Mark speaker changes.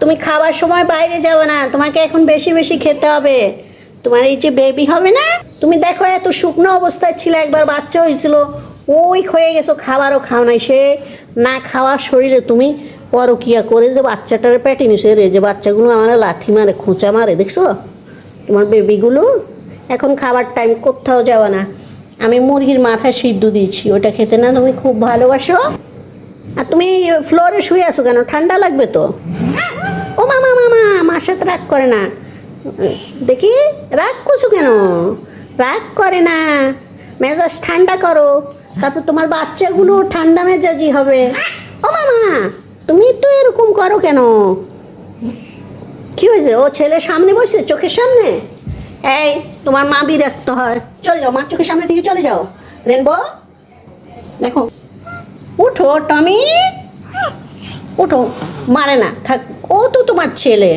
Speaker 1: তুমি খাবার সময় বাইরে যাবে না, তোমাকে এখন বেশি বেশি খেতে হবে। তোমার এই যে বেবি হবে না, তুমি দেখো এত শুকনো অবস্থায় ছিল, একবার বাচ্চা হয়েছিল ওই হয়ে গেছো, খাবারও খাও নাই। সে না খাওয়ার শরীরে তুমি পরকিয়া করে যে বাচ্চাটার পেটে নিছে রে, যে বাচ্চাগুলো আমার লাথি মারে, খোঁচা মারে, দেখছো তোমার বেবিগুলো। এখন খাবার টাইম, কোথাও যাওয়া না। আমি মুরগির মাথায় সিদ্ধ দিয়েছি, ওটা খেতে না তুমি খুব ভালোবাসো। আর তুমি ফ্লোরে শুয়ে আছো কেন? ঠান্ডা লাগবে তো। ও মামা মামা, আমার সাথে রাগ করে না। দেখি রাগ করছো কেন? রাগ করে না, মেজাজ ঠান্ডা করো, তারপর তোমার বাচ্চাগুলো ঠান্ডা মেজাজি হবে। ও মামা, তুমি তো এরকম করো কেন? কি হয়েছে? ও ছেলের সামনে বসে, চোখের সামনে। এই তোমার মা বিরক্ত হয়, চলে যাও, মার চোখের সামনে থেকে চলে যাও। রেনবো দেখো, উঠো টমি, উঠো। মারে না, থাক, ও তো তোমার ছেলে।